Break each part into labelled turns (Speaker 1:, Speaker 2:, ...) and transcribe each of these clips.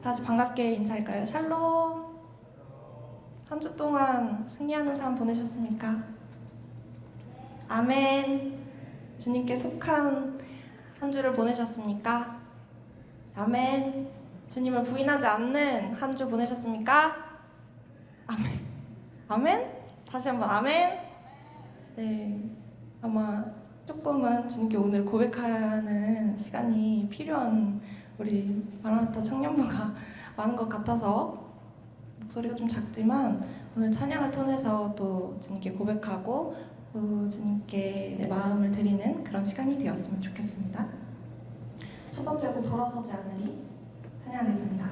Speaker 1: 다 같이 반갑게 인사할까요? 샬롬. 한 주 동안 승리하는 삶 보내셨습니까? 아멘. 주님께 속한 한 주를 보내셨습니까? 아멘. 주님을 부인하지 않는 한 주 보내셨습니까? 아멘. 아멘. 다시 한번 아멘. 네, 아마 조금은 주님께 오늘 고백하는 시간이 필요한 우리 마라나타 청년부가 많은 것 같아서 목소리가 좀 작지만 오늘 찬양을 통해서 또 주님께 고백하고 또 주님께 내 마음을 드리는 그런 시간이 되었으면 좋겠습니다. 첫 번째 곡 돌아서지 않으리 찬양하겠습니다.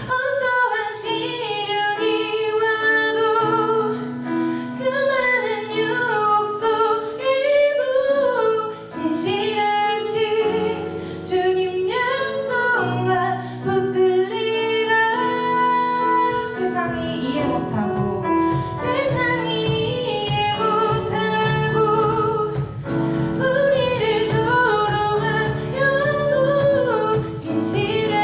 Speaker 1: 어떠한 시련이 와도 수많은 유혹 속에도 신실하신 주님 약속만 붙들리라. 세상이 이해 못하고 우리를 조롱하여도 신실한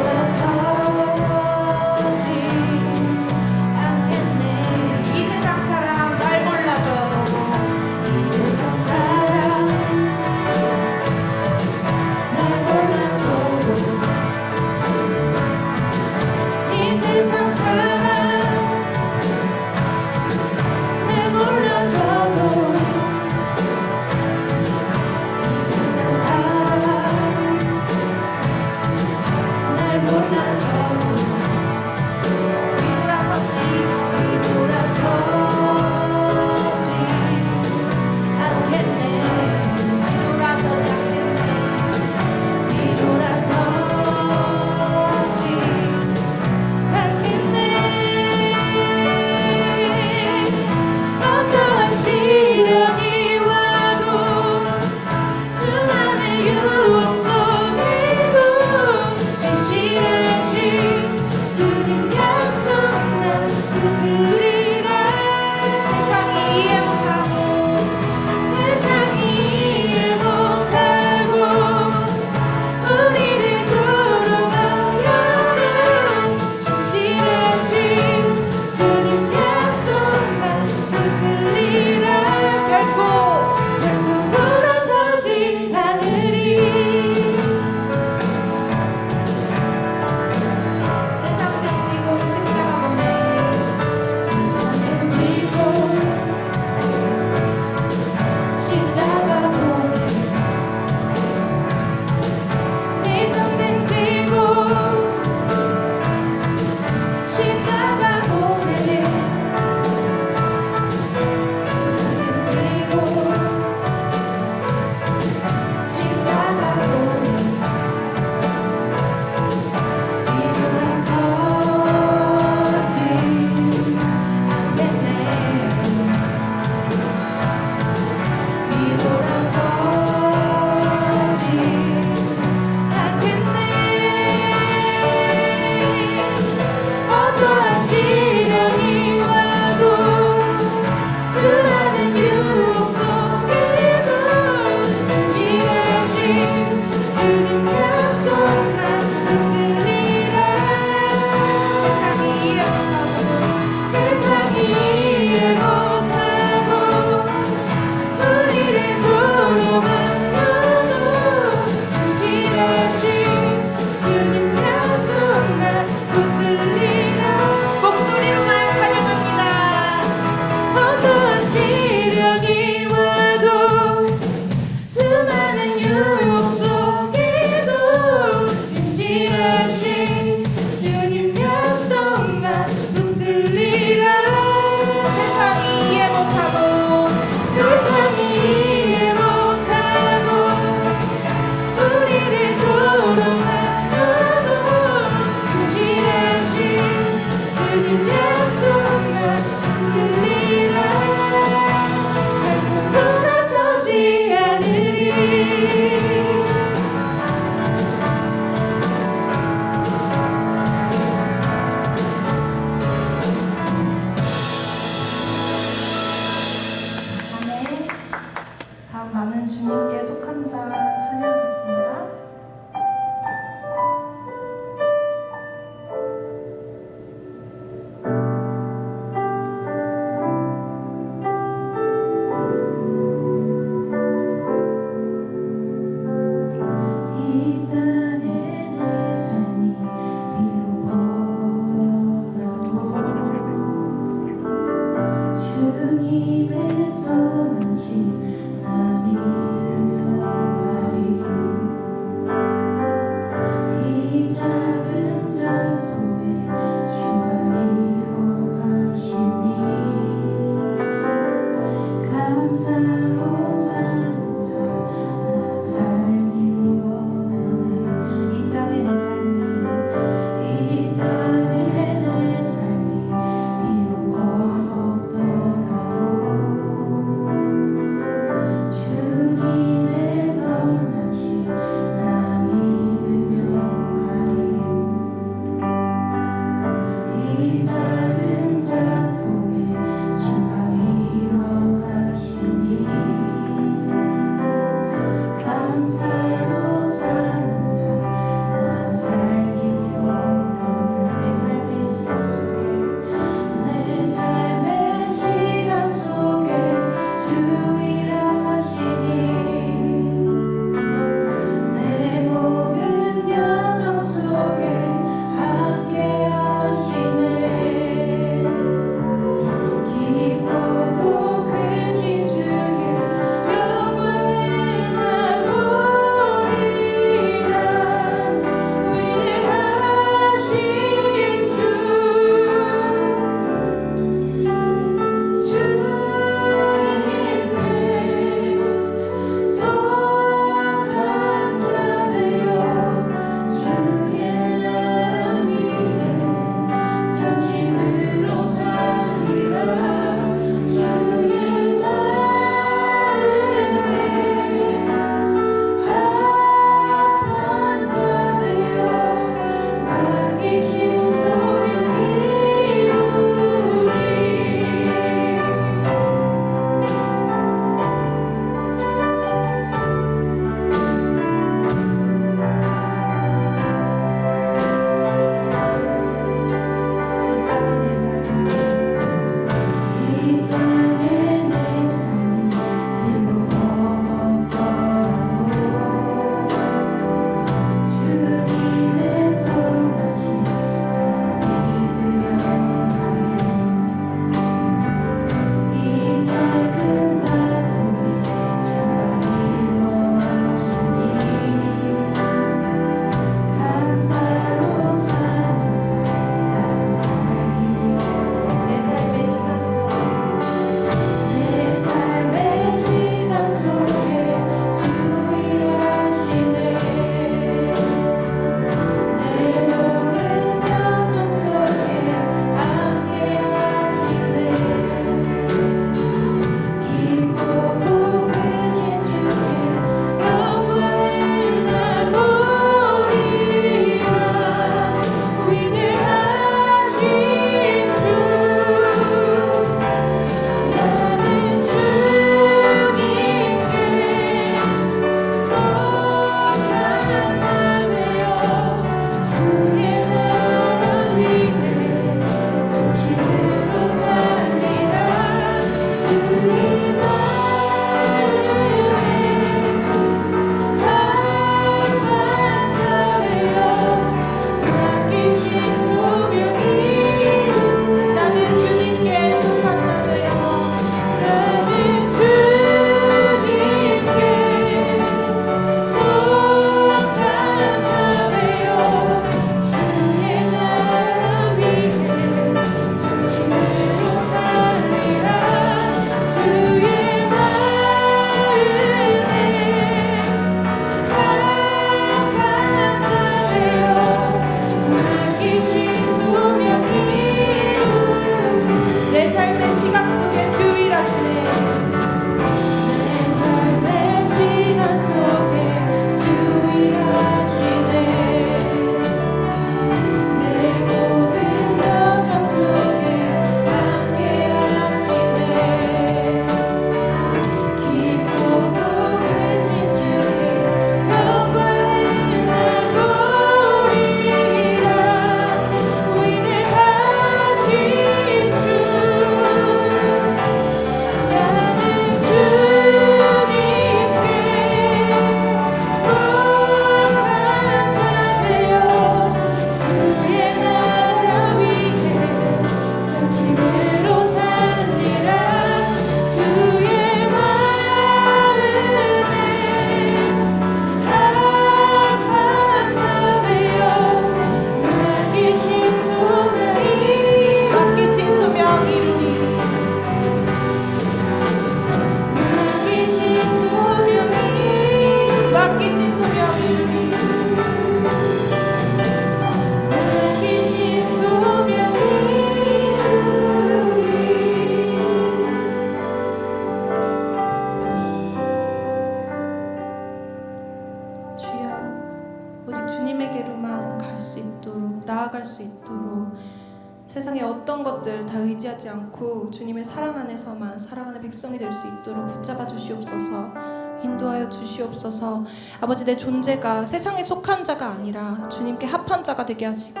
Speaker 1: 의지하지 않고 주님의 사랑 안에서만 살아가는 백성이 될 수 있도록 붙잡아 주시옵소서. 인도하여 주시옵소서. 아버지, 내 존재가 세상에 속한 자가 아니라 주님께 합한 자가 되게 하시고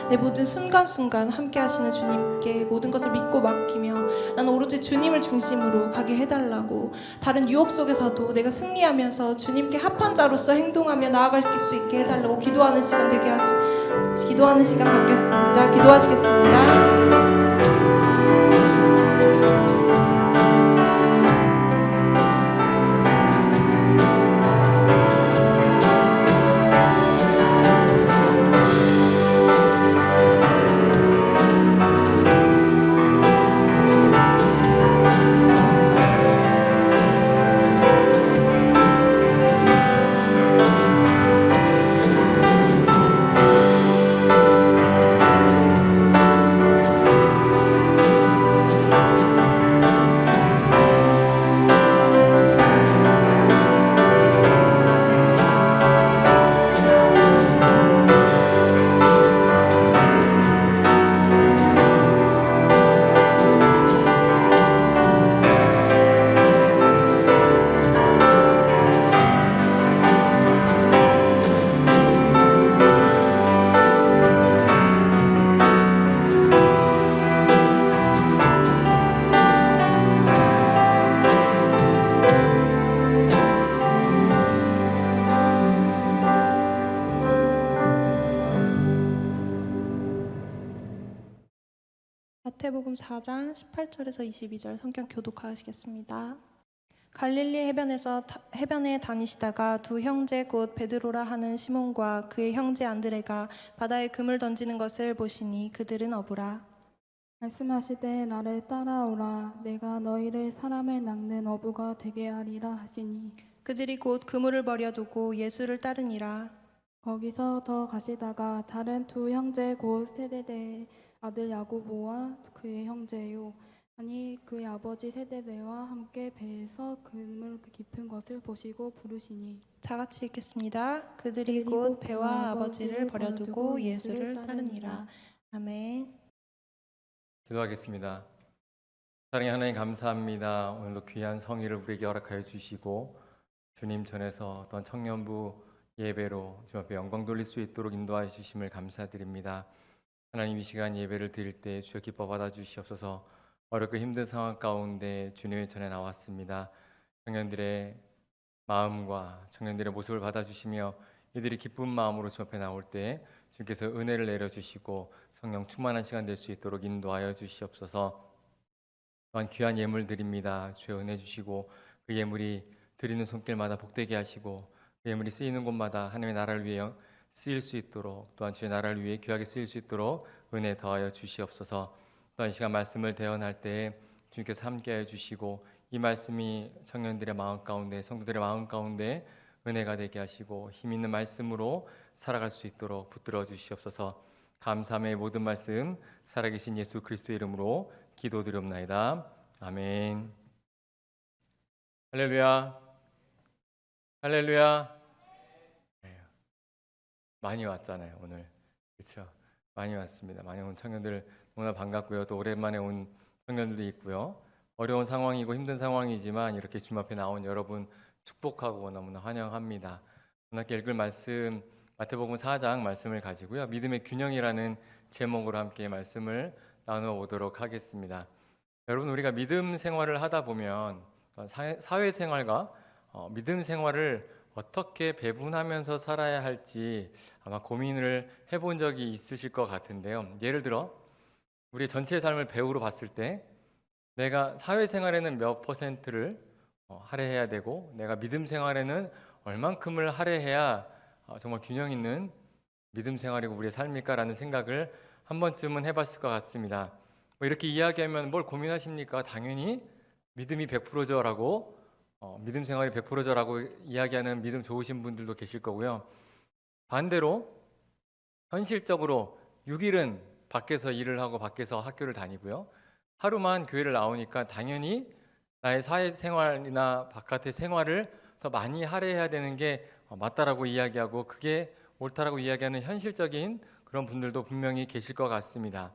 Speaker 1: 내 모든 순간순간 함께 하시는 주님께 모든 것을 믿고 맡기며 나는 오로지 주님을 중심으로 가게 해달라고, 다른 유혹 속에서도 내가 승리하면서 주님께 합한 자로서 행동하며 나아갈 수 있게 해달라고 기도하는 시간 기도하는 시간 갖겠습니다. 기도하시겠습니다. 마태복음 4장 18절에서 22절 성경 교독하시겠습니다. 갈릴리 해변에 다니시다가 두 형제 곧 베드로라 하는 시몬과 그의 형제 안드레가 바다에 금을 던지는 것을 보시니 그들은 어부라.
Speaker 2: 말씀하시되 나를 따라오라. 내가 너희를 사람을 낚는 어부가 되게 하리라 하시니
Speaker 1: 그들이 곧 그물을 버려두고 예수를 따르니라.
Speaker 2: 거기서 더 가시다가 다른 두 형제 곧 세데데의 아들 야고보와 그의 형제요, 아니 그의 아버지 세데데와 함께 배에서 그물 깊은 것을 보시고 부르시니.
Speaker 1: 다 같이 읽겠습니다. 그들이 곧 배와 아버지를 버려두고 예수를 따르니라. 아멘.
Speaker 3: 기도하겠습니다. 사랑의 하나님, 감사합니다. 오늘도 귀한 성의를 우리에게 허락하여 주시고 주님 전에서 어떤 청년부 예배로 주 앞에 영광 돌릴 수 있도록 인도하여 주심을 감사드립니다. 하나님, 이 시간 예배를 드릴 때 주여 기뻐 받아주시옵소서. 어렵고 힘든 상황 가운데 주님의 전에 나왔습니다. 청년들의 마음과 청년들의 모습을 받아주시며 이들이 기쁜 마음으로 주 앞에 나올 때 주께서 은혜를 내려주시고 성령 충만한 시간 될 수 있도록 인도하여 주시옵소서. 또한 귀한 예물 드립니다. 주여 은혜 주시고 그 예물이 드리는 손길마다 복되게 하시고 그 예물이 쓰이는 곳마다 하나님의 나라를 위해 쓰일 수 있도록, 또한 주의 나라를 위해 귀하게 쓰일 수 있도록 은혜 더하여 주시옵소서. 또한 이 시간 말씀을 대언할 때 주님께서 함께하여 주시고 이 말씀이 청년들의 마음 가운데, 성도들의 마음 가운데 은혜가 되게 하시고 힘 있는 말씀으로 살아갈 수 있도록 붙들어 주시옵소서. 감사함의 모든 말씀 살아계신 예수 그리스도의 이름으로 기도드리옵나이다. 아멘. 할렐루야. 할렐루야. 많이 왔잖아요 오늘. 그렇죠? 많이 왔습니다. 많이 온 청년들 너무나 반갑고요. 또 오랜만에 온 청년들도 있고요. 어려운 상황이고 힘든 상황이지만 이렇게 주님 앞에 나온 여러분 축복하고 너무나 환영합니다. 오늘 함께 읽을 말씀 마태복음 4장 말씀을 가지고요, 믿음의 균형이라는 제목으로 함께 말씀을 나누어 보도록 하겠습니다. 여러분, 우리가 믿음 생활을 하다 보면 사회생활과 믿음 생활을 어떻게 배분하면서 살아야 할지 아마 고민을 해본 적이 있으실 것 같은데요. 예를 들어 우리 전체 삶을 배우로 봤을 때 내가 사회생활에는 몇 퍼센트를 할애해야 되고 내가 믿음 생활에는 얼만큼을 할애해야 정말 균형 있는 믿음 생활이고 우리의 삶일까라는 생각을 한 번쯤은 해봤을 것 같습니다. 이렇게 이야기하면 뭘 고민하십니까? 당연히 믿음이 100%죠 라고, 믿음 생활이 100%죠 라고 이야기하는 믿음 좋으신 분들도 계실 거고요. 반대로 현실적으로 6일은 밖에서 일을 하고 밖에서 학교를 다니고요, 하루만 교회를 나오니까 당연히 나의 사회생활이나 바깥의 생활을 더 많이 할애해야 되는 게 맞다라고 이야기하고 그게 옳다라고 이야기하는 현실적인 그런 분들도 분명히 계실 것 같습니다.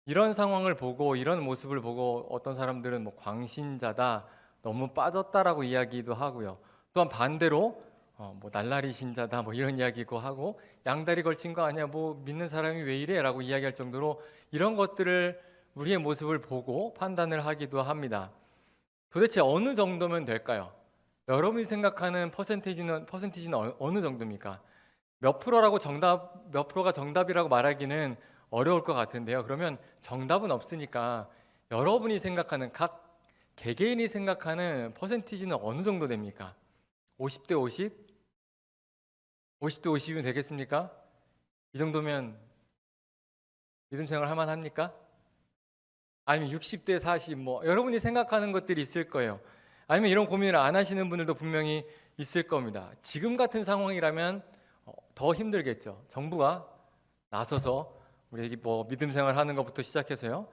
Speaker 3: 이런 상황을 보고 이런 모습을 보고 어떤 사람들은 뭐 광신자다, 너무 빠졌다라고 이야기도 하고요. 또한 반대로 뭐 날라리 신자다 뭐 이런 이야기도 하고 양다리 걸친 거 아니야 뭐 믿는 사람이 왜 이래라고 이야기할 정도로 이런 것들을 우리의 모습을 보고 판단을 하기도 합니다. 도대체 어느 정도면 될까요? 여러분이 생각하는 퍼센티지는 어느 정도입니까? 몇 프로가 정답이라고 말하기는 어려울 것 같은데요. 그러면 정답은 없으니까 여러분이 생각하는 각 개개인이 생각하는 퍼센티지는 어느 정도 됩니까? 50대 50? 50대 50이면 되겠습니까? 이 정도면 믿음 생활 할 만합니까? 아니면 60대 40 뭐 여러분이 생각하는 것들이 있을 거예요. 아니면 이런 고민을 안 하시는 분들도 분명히 있을 겁니다. 지금 같은 상황이라면 더 힘들겠죠. 정부가 나서서 우리에게 뭐 믿음 생활하는 것부터 시작해서요.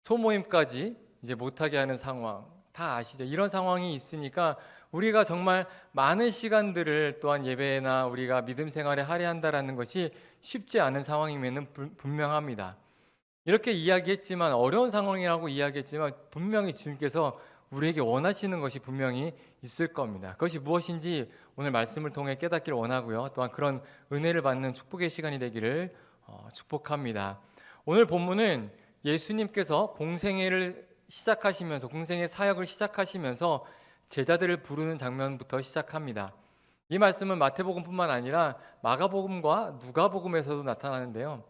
Speaker 3: 소모임까지 이제 못하게 하는 상황 다 아시죠? 이런 상황이 있으니까 우리가 정말 많은 시간들을 또한 예배나 우리가 믿음 생활에 할애한다라는 것이 쉽지 않은 상황임에는 분명합니다. 이렇게 이야기했지만 어려운 상황이라고 이야기했지만 분명히 주님께서 우리에게 원하시는 것이 분명히 있을 겁니다. 그것이 무엇인지 오늘 말씀을 통해 깨닫기를 원하고요. 또한 그런 은혜를 받는 축복의 시간이 되기를 축복합니다. 오늘 본문은 예수님께서 공생의 사역을 시작하시면서 제자들을 부르는 장면부터 시작합니다. 이 말씀은 마태복음뿐만 아니라 마가복음과 누가복음에서도 나타나는데요.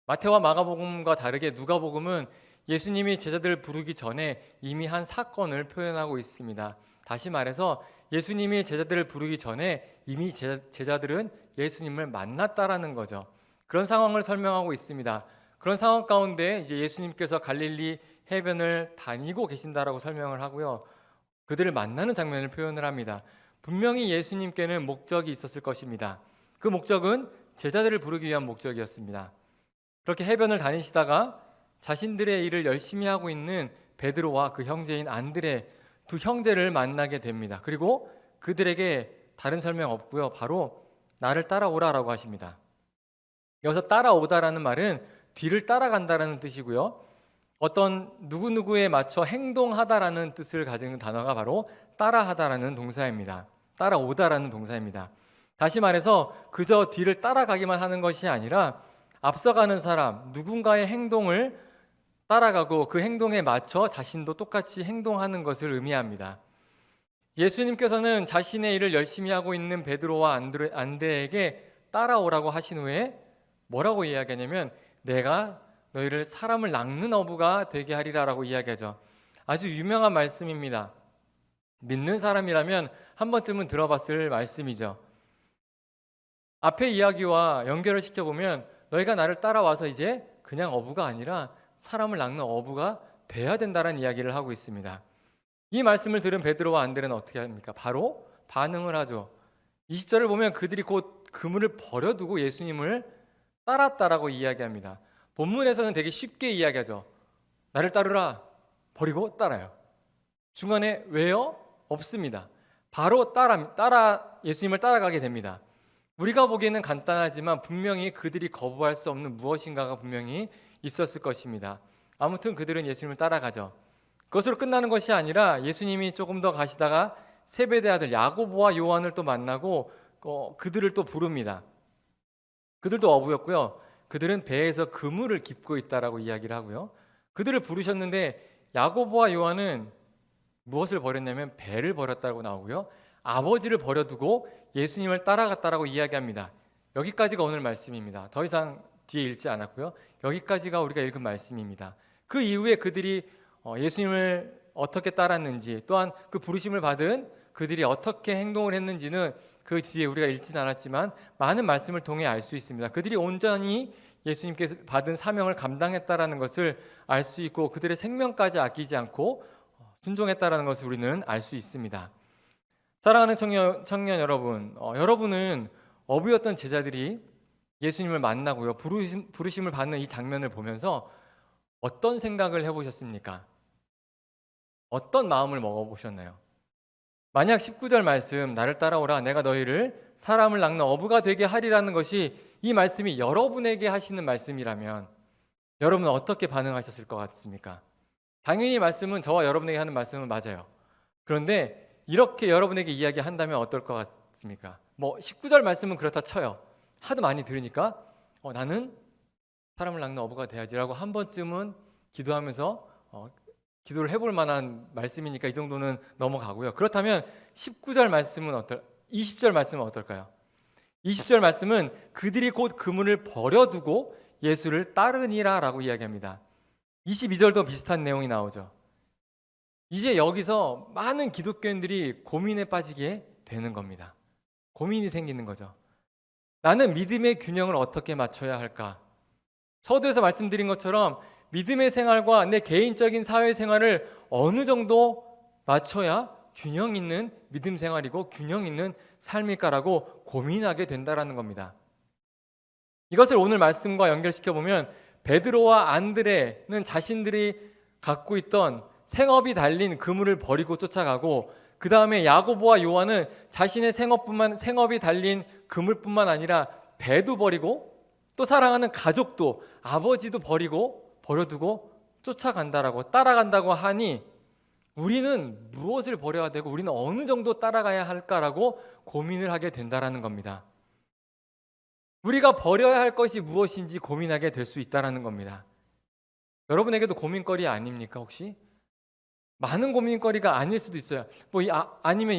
Speaker 3: 마태와 마가복음과 다르게 누가복음은 예수님이 제자들을 부르기 전에 이미 한 사건을 표현하고 있습니다. 다시 말해서 예수님이 제자들을 부르기 전에 이미 제자들은 예수님을 만났다라는 거죠. 그런 상황을 설명하고 있습니다. 그런 상황 가운데 이제 예수님께서 갈릴리 해변을 다니고 계신다라고 설명을 하고요. 그들을 만나는 장면을 표현을 합니다. 분명히 예수님께는 목적이 있었을 것입니다. 그 목적은 제자들을 부르기 위한 목적이었습니다. 그렇게 해변을 다니시다가 자신들의 일을 열심히 하고 있는 베드로와 그 형제인 안드레 두 형제를 만나게 됩니다. 그리고 그들에게 다른 설명 없고요. 바로 나를 따라오라라고 하십니다. 여기서 따라오다라는 말은 뒤를 따라간다라는 뜻이고요. 어떤 누구누구에 맞춰 행동하다라는 뜻을 가지는 단어가 바로 따라하다라는 동사입니다. 따라오다라는 동사입니다. 다시 말해서 그저 뒤를 따라가기만 하는 것이 아니라 앞서가는 사람, 누군가의 행동을 따라가고 그 행동에 맞춰 자신도 똑같이 행동하는 것을 의미합니다. 예수님께서는 자신의 일을 열심히 하고 있는 베드로와 안드레에게 따라오라고 하신 후에 뭐라고 이야기하냐면 내가 너희를 사람을 낚는 어부가 되게 하리라라고 이야기하죠. 아주 유명한 말씀입니다. 믿는 사람이라면 한 번쯤은 들어봤을 말씀이죠. 앞에 이야기와 연결을 시켜보면 너희가 나를 따라와서 이제 그냥 어부가 아니라 사람을 낚는 어부가 돼야 된다는 이야기를 하고 있습니다. 이 말씀을 들은 베드로와 안드레는 어떻게 합니까? 바로 반응을 하죠. 20절을 보면 그들이 곧 그물을 버려두고 예수님을 따랐다라고 이야기합니다. 본문에서는 되게 쉽게 이야기하죠. 나를 따르라. 버리고 따라요. 중간에 왜요? 없습니다. 바로 예수님을 따라가게 됩니다. 우리가 보기에는 간단하지만 분명히 그들이 거부할 수 없는 무엇인가가 분명히 있었을 것입니다. 아무튼 그들은 예수님을 따라가죠. 그것으로 끝나는 것이 아니라 예수님이 조금 더 가시다가 세베대 아들 야고보와 요한을 또 만나고 그들을 또 부릅니다. 그들도 어부였고요. 그들은 배에서 그물을 깁고 있다라고 이야기를 하고요. 그들을 부르셨는데 야고보와 요한은 무엇을 버렸냐면 배를 버렸다고 나오고요. 아버지를 버려두고 예수님을 따라갔다라고 이야기합니다. 여기까지가 오늘 말씀입니다. 더 이상 뒤에 읽지 않았고요. 여기까지가 우리가 읽은 말씀입니다. 그 이후에 그들이 예수님을 어떻게 따랐는지 또한 그 부르심을 받은 그들이 어떻게 행동을 했는지는 그 뒤에 우리가 읽진 않았지만 많은 말씀을 통해 알 수 있습니다. 그들이 온전히 예수님께서 받은 사명을 감당했다라는 것을 알 수 있고 그들의 생명까지 아끼지 않고 순종했다라는 것을 우리는 알 수 있습니다. 사랑하는 청년 여러분, 여러분은 어부였던 제자들이 예수님을 만나고요. 부르심을 받는 이 장면을 보면서 어떤 생각을 해보셨습니까? 어떤 마음을 먹어보셨나요? 만약 19절 말씀 나를 따라오라 내가 너희를 사람을 낚는 어부가 되게 하리라는 것이 이 말씀이 여러분에게 하시는 말씀이라면 여러분은 어떻게 반응하셨을 것 같습니까? 당연히 말씀은 저와 여러분에게 하는 말씀은 맞아요. 그런데 이렇게 여러분에게 이야기한다면 어떨 것 같습니까? 뭐 19절 말씀은 그렇다 쳐요. 하도 많이 들으니까 나는 사람을 낚는 어부가 돼야지라고 한 번쯤은 기도하면서 기도를 해볼 만한 말씀이니까 이 정도는 넘어가고요. 그렇다면 19절 말씀은 20절 말씀은 어떨까요? 20절 말씀은 그들이 곧 그물을 버려두고 예수를 따르니라라고 이야기합니다. 22절도 비슷한 내용이 나오죠. 이제 여기서 많은 기독교인들이 고민에 빠지게 되는 겁니다. 고민이 생기는 거죠. 나는 믿음의 균형을 어떻게 맞춰야 할까? 서두에서 말씀드린 것처럼 믿음의 생활과 내 개인적인 사회 생활을 어느 정도 맞춰야 균형 있는 믿음 생활이고 균형 있는 삶일까라고 고민하게 된다라는 겁니다. 이것을 오늘 말씀과 연결시켜 보면 베드로와 안드레는 자신들이 갖고 있던 생업이 달린 그물을 버리고 쫓아가고, 그 다음에 야고보와 요한은 자신의 생업이 달린 그물뿐만 아니라 배도 버리고 또 사랑하는 가족도, 아버지도 버려두고 쫓아간다라고, 따라간다고 하니 우리는 무엇을 버려야 되고 우리는 어느 정도 따라가야 할까라고 고민을 하게 된다라는 겁니다. 우리가 버려야 할 것이 무엇인지 고민하게 될 수 있다라는 겁니다. 여러분에게도 고민거리 아닙니까 혹시? 많은 고민거리가 아닐 수도 있어요. 아니면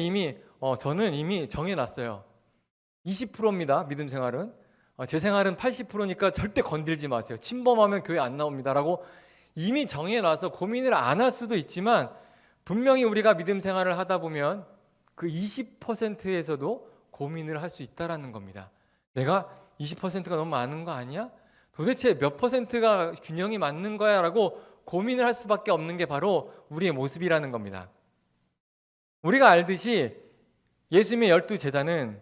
Speaker 3: 저는 이미 정해놨어요. 20%입니다. 믿음 생활은. 제 생활은 80%니까 절대 건들지 마세요. 침범하면 교회 안 나옵니다라고 이미 정해놔서 고민을 안 할 수도 있지만, 분명히 우리가 믿음 생활을 하다 보면 그 20%에서도 고민을 할 수 있다라는 겁니다. 내가 20%가 너무 많은 거 아니야? 도대체 몇 %가 균형이 맞는 거야? 라고 고민을 할 수밖에 없는 게 바로 우리의 모습이라는 겁니다. 우리가 알듯이 예수님의 12제자는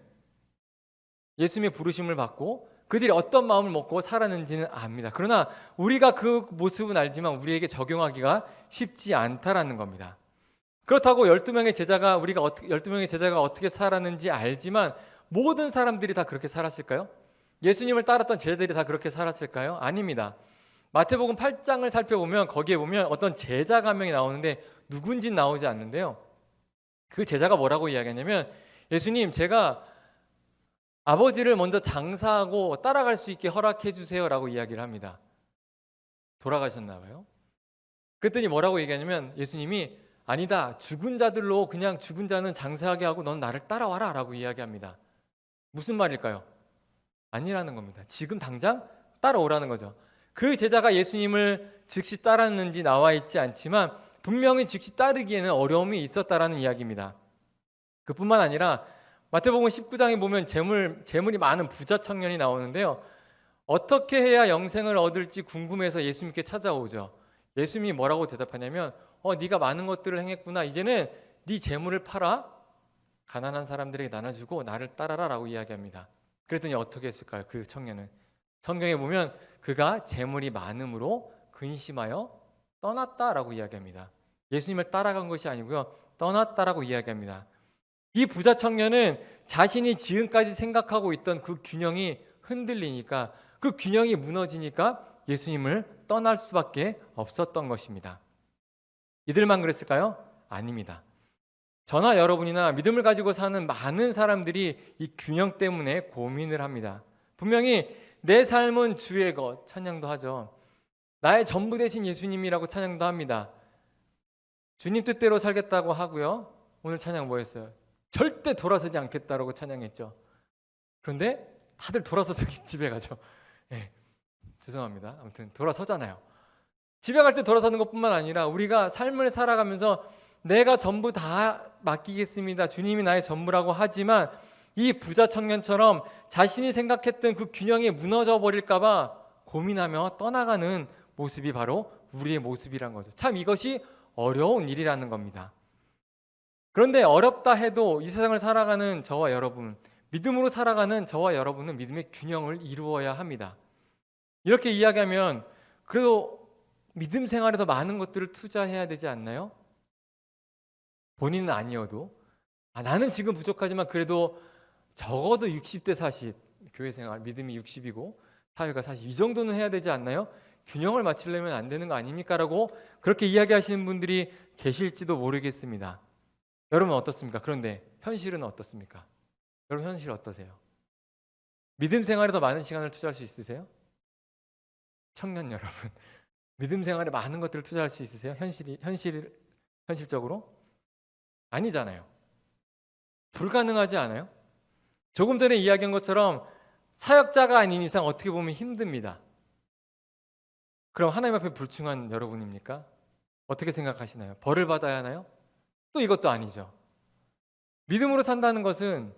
Speaker 3: 예수님의 부르심을 받고 그들이 어떤 마음을 먹고 살았는지는 압니다. 그러나 우리가 그 모습은 알지만 우리에게 적용하기가 쉽지 않다라는 겁니다. 그렇다고 12명의 제자가 우리가 12명의 제자가 어떻게 살았는지 알지만 모든 사람들이 다 그렇게 살았을까요? 예수님을 따랐던 제자들이 다 그렇게 살았을까요? 아닙니다. 마태복음 8장을 살펴보면 거기에 보면 어떤 제자가 한 명이 나오는데 누군지는 나오지 않는데요. 그 제자가 뭐라고 이야기하냐면, 예수님, 제가 아버지를 먼저 장사하고 따라갈 수 있게 허락해 주세요라고 이야기를 합니다. 돌아가셨나 봐요. 그랬더니 뭐라고 얘기하냐면 예수님이 아니다, 죽은 자들로 그냥 죽은 자는 장사하게 하고 넌 나를 따라와라 라고 이야기합니다. 무슨 말일까요? 아니라는 겁니다. 지금 당장 따라오라는 거죠. 그 제자가 예수님을 즉시 따랐는지 나와 있지 않지만 분명히 즉시 따르기에는 어려움이 있었다라는 이야기입니다. 그뿐만 아니라 마태복음 19장에 보면 재물이 많은 부자 청년이 나오는데요. 어떻게 해야 영생을 얻을지 궁금해서 예수님께 찾아오죠. 예수님이 뭐라고 대답하냐면 네가 많은 것들을 행했구나. 이제는 네 재물을 팔아 가난한 사람들에게 나눠주고 나를 따라라 라고 이야기합니다. 그랬더니 어떻게 했을까요? 그 청년은 성경에 보면 그가 재물이 많음으로 근심하여 떠났다라고 이야기합니다. 예수님을 따라간 것이 아니고요, 떠났다라고 이야기합니다. 이 부자 청년은 자신이 지금까지 생각하고 있던 그 균형이 흔들리니까, 그 균형이 무너지니까 예수님을 떠날 수밖에 없었던 것입니다. 이들만 그랬을까요? 아닙니다. 저나 여러분이나 믿음을 가지고 사는 많은 사람들이 이 균형 때문에 고민을 합니다. 분명히 내 삶은 주의 것 찬양도 하죠. 나의 전부 되신 예수님이라고 찬양도 합니다. 주님 뜻대로 살겠다고 하고요. 오늘 찬양 뭐였어요? 절대 돌아서지 않겠다라고 찬양했죠. 그런데 다들 돌아서서 집에 가죠. 죄송합니다. 아무튼 돌아서잖아요. 집에 갈 때 돌아서는 것뿐만 아니라 우리가 삶을 살아가면서 내가 전부 다 맡기겠습니다, 주님이 나의 전부라고 하지만 이 부자 청년처럼 자신이 생각했던 그 균형이 무너져 버릴까 봐 고민하며 떠나가는 모습이 바로 우리의 모습이란 거죠. 참 이것이 어려운 일이라는 겁니다. 그런데 어렵다 해도 이 세상을 살아가는 저와 여러분, 믿음으로 살아가는 저와 여러분은 믿음의 균형을 이루어야 합니다. 이렇게 이야기하면 그래도 믿음 생활에 더 많은 것들을 투자해야 되지 않나요? 본인은 아니어도 나는 지금 부족하지만 그래도 적어도 60대 40 교회 생활, 믿음이 60이고 사회가 40, 이 정도는 해야 되지 않나요? 균형을 맞추려면 안 되는 거 아닙니까? 라고 그렇게 이야기하시는 분들이 계실지도 모르겠습니다. 여러분 어떻습니까? 그런데 현실은 어떻습니까? 여러분 현실 어떠세요? 믿음 생활에 더 많은 시간을 투자할 수 있으세요? 청년 여러분, 믿음 생활에 많은 것들을 투자할 수 있으세요? 현실적으로? 아니잖아요. 불가능하지 않아요? 조금 전에 이야기한 것처럼 사역자가 아닌 이상 어떻게 보면 힘듭니다. 그럼 하나님 앞에 불충한 여러분입니까? 어떻게 생각하시나요? 벌을 받아야 하나요? 또 이것도 아니죠. 믿음으로 산다는 것은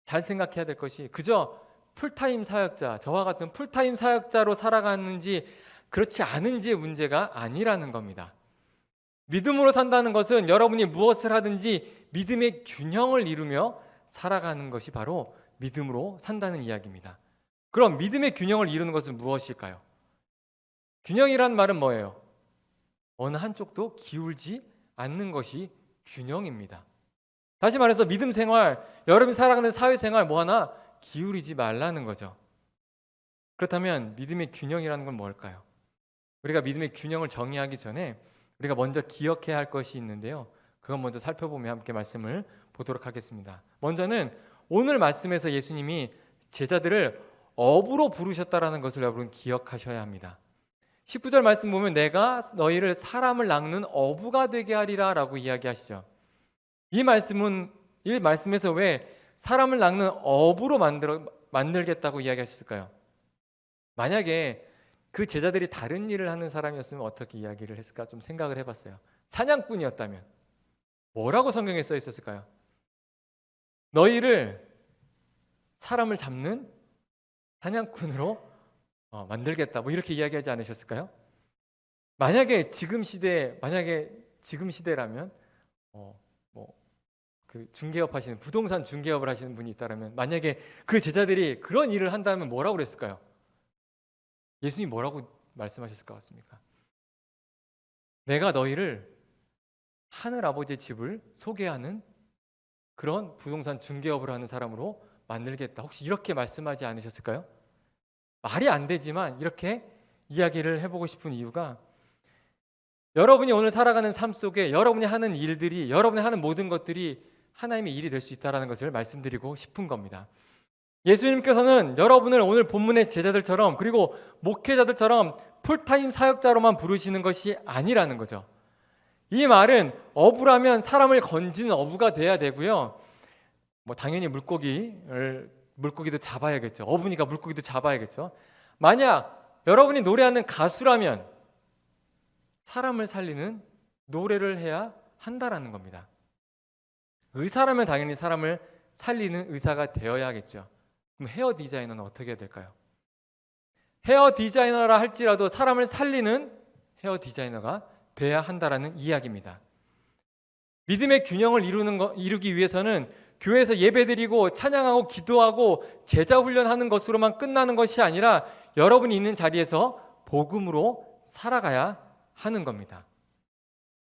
Speaker 3: 잘 생각해야 될 것이 그저 풀타임 사역자, 저와 같은 풀타임 사역자로 살아가는지 그렇지 않은지의 문제가 아니라는 겁니다. 믿음으로 산다는 것은 여러분이 무엇을 하든지 믿음의 균형을 이루며 살아가는 것이 바로 믿음으로 산다는 이야기입니다. 그럼 믿음의 균형을 이루는 것은 무엇일까요? 균형이란 말은 뭐예요? 어느 한쪽도 기울지 않는 것이 균형입니다. 다시 말해서 믿음 생활, 여러분이 살아가는 사회생활 뭐 하나 기울이지 말라는 거죠. 그렇다면 믿음의 균형이라는 건 뭘까요? 우리가 믿음의 균형을 정의하기 전에 우리가 먼저 기억해야 할 것이 있는데요. 그건 먼저 살펴보며 함께 말씀을 보도록 하겠습니다. 먼저는 오늘 말씀에서 예수님이 제자들을 어부로 부르셨다라는 것을 여러분 기억하셔야 합니다. 19절 말씀 보면 내가 너희를 사람을 낚는 어부가 되게 하리라 라고 이야기하시죠. 이 말씀에서 왜 사람을 낚는 어부로 만들겠다고 이야기하셨을까요? 만약에 그 제자들이 다른 일을 하는 사람이었으면 어떻게 이야기를 했을까 좀 생각을 해봤어요. 사냥꾼이었다면 뭐라고 성경에 써 있었을까요? 너희를 사람을 잡는 사냥꾼으로 만들겠다 뭐 이렇게 이야기하지 않으셨을까요? 만약에 지금 시대라면 그 중개업 하시는 부동산 중개업을 하시는 분이 있다면 만약에 그 제자들이 그런 일을 한다면 뭐라고 그랬을까요? 예수님이 뭐라고 말씀하셨을 것 같습니까? 내가 너희를 하늘 아버지의 집을 소개하는 그런 부동산 중개업을 하는 사람으로 만들겠다. 혹시 이렇게 말씀하지 않으셨을까요? 말이 안 되지만 이렇게 이야기를 해보고 싶은 이유가 여러분이 오늘 살아가는 삶 속에 여러분이 하는 일들이 여러분이 하는 모든 것들이 하나님의 일이 될 수 있다는 것을 말씀드리고 싶은 겁니다. 예수님께서는 여러분을 오늘 본문의 제자들처럼 그리고 목회자들처럼 풀타임 사역자로만 부르시는 것이 아니라는 거죠. 이 말은 어부라면 사람을 건지는 어부가 돼야 되고요. 당연히 물고기도 잡아야겠죠. 어부니까 물고기도 잡아야겠죠. 만약 여러분이 노래하는 가수라면 사람을 살리는 노래를 해야 한다라는 겁니다. 의사라면 당연히 사람을 살리는 의사가 되어야겠죠. 그럼 헤어 디자이너는 어떻게 해야 될까요? 헤어 디자이너라 할지라도 사람을 살리는 헤어 디자이너가 돼야 한다라는 이야기입니다. 믿음의 균형을 이루기 위해서는 교회에서 예배드리고 찬양하고 기도하고 제자 훈련하는 것으로만 끝나는 것이 아니라 여러분이 있는 자리에서 복음으로 살아가야 하는 겁니다.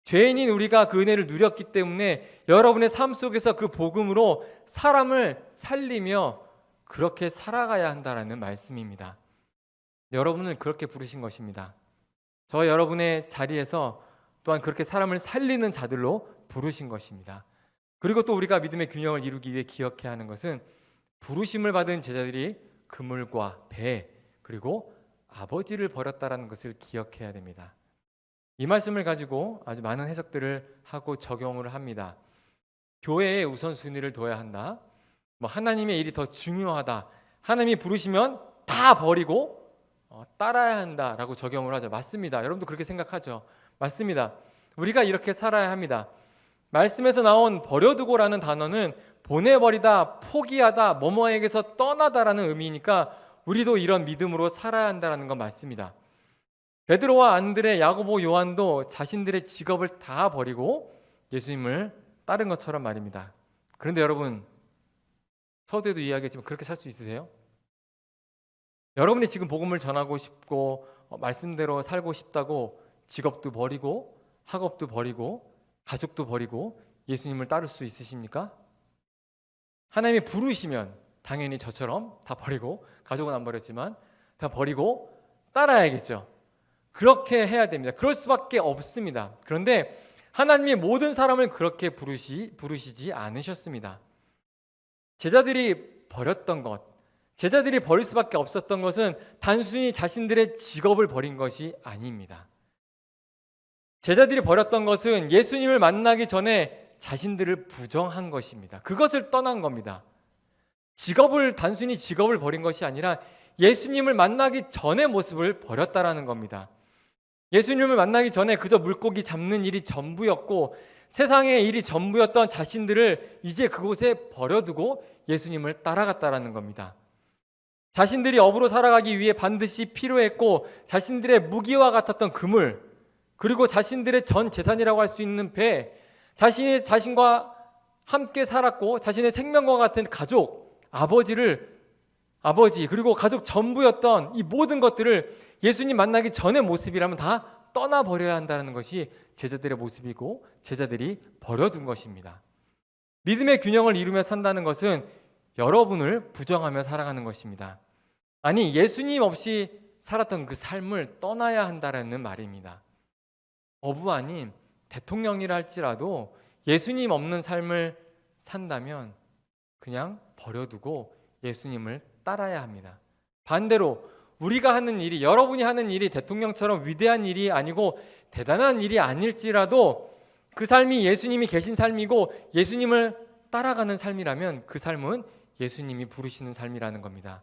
Speaker 3: 죄인인 우리가 그 은혜를 누렸기 때문에 여러분의 삶 속에서 그 복음으로 사람을 살리며 그렇게 살아가야 한다라는 말씀입니다. 여러분은 그렇게 부르신 것입니다. 저 여러분의 자리에서 또한 그렇게 사람을 살리는 자들로 부르신 것입니다. 그리고 또 우리가 믿음의 균형을 이루기 위해 기억해야 하는 것은 부르심을 받은 제자들이 그물과 배 그리고 아버지를 버렸다라는 것을 기억해야 됩니다. 이 말씀을 가지고 아주 많은 해석들을 하고 적용을 합니다. 교회의 우선순위를 둬야 한다. 하나님의 일이 더 중요하다. 하나님이 부르시면 다 버리고 따라야 한다라고 적용을 하죠. 맞습니다. 여러분도 그렇게 생각하죠. 맞습니다. 우리가 이렇게 살아야 합니다. 말씀에서 나온 버려두고라는 단어는 보내버리다, 포기하다, 뭐뭐에게서 떠나다라는 의미니까 우리도 이런 믿음으로 살아야 한다는 건 맞습니다. 베드로와 안드레, 야고보, 요한도 자신들의 직업을 다 버리고 예수님을 따른 것처럼 말입니다. 그런데 여러분, 서두에도 이야기했지만 그렇게 살 수 있으세요? 여러분이 지금 복음을 전하고 싶고 말씀대로 살고 싶다고 직업도 버리고 학업도 버리고 가족도 버리고 예수님을 따를 수 있으십니까? 하나님이 부르시면 당연히 저처럼 다 버리고 가족은 안 버렸지만 다 버리고 따라야겠죠. 그렇게 해야 됩니다. 그럴 수밖에 없습니다. 그런데 하나님이 모든 사람을 그렇게 부르시지 않으셨습니다. 제자들이 버렸던 것, 제자들이 버릴 수밖에 없었던 것은 단순히 자신들의 직업을 버린 것이 아닙니다. 제자들이 버렸던 것은 예수님을 만나기 전에 자신들을 부정한 것입니다. 그것을 떠난 겁니다. 단순히 직업을 버린 것이 아니라 예수님을 만나기 전의 모습을 버렸다라는 겁니다. 예수님을 만나기 전에 그저 물고기 잡는 일이 전부였고 세상의 일이 전부였던 자신들을 이제 그곳에 버려두고 예수님을 따라갔다라는 겁니다. 자신들이 업으로 살아가기 위해 반드시 필요했고 자신들의 무기와 같았던 그물, 그리고 자신들의 전 재산이라고 할 수 있는 배, 자신과 함께 살았고 자신의 생명과 같은 가족, 아버지 그리고 가족 전부였던 이 모든 것들을 예수님 만나기 전의 모습이라면 다 떠나버려야 한다는 것이 제자들의 모습이고 제자들이 버려둔 것입니다. 믿음의 균형을 이루며 산다는 것은 여러분을 부정하며 살아가는 것입니다. 아니, 예수님 없이 살았던 그 삶을 떠나야 한다는 말입니다. 어부 아닌 대통령이라 할지라도 예수님 없는 삶을 산다면 그냥 버려두고 예수님을 따라야 합니다. 반대로 우리가 하는 일이, 여러분이 하는 일이 대통령처럼 위대한 일이 아니고 대단한 일이 아닐지라도 그 삶이 예수님이 계신 삶이고 예수님을 따라가는 삶이라면 그 삶은 예수님이 부르시는 삶이라는 겁니다.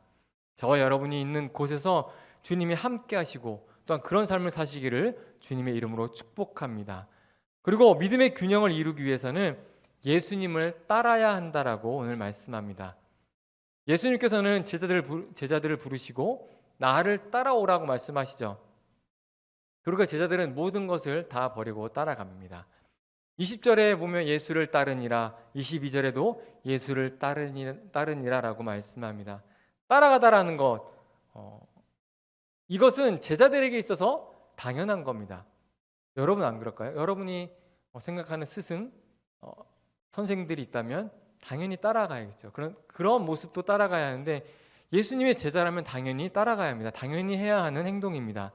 Speaker 3: 저와 여러분이 있는 곳에서 주님이 함께 하시고 또한 그런 삶을 사시기를 주님의 이름으로 축복합니다. 그리고 믿음의 균형을 이루기 위해서는 예수님을 따라야 한다라고 오늘 말씀합니다. 예수님께서는 제자들을 부르시고 나를 따라오라고 말씀하시죠. 그러니까 제자들은 모든 것을 다 버리고 따라갑니다. 20절에 보면 예수를 따르니라, 22절에도 예수를 따르니라라고 말씀합니다. 따라가다라는 것, 이것은 제자들에게 있어서 당연한 겁니다. 여러분 안 그럴까요? 여러분이 생각하는 스승, 선생들이 있다면 당연히 따라가야겠죠. 그런 모습도 따라가야 하는데 예수님의 제자라면 당연히 따라가야 합니다. 당연히 해야 하는 행동입니다.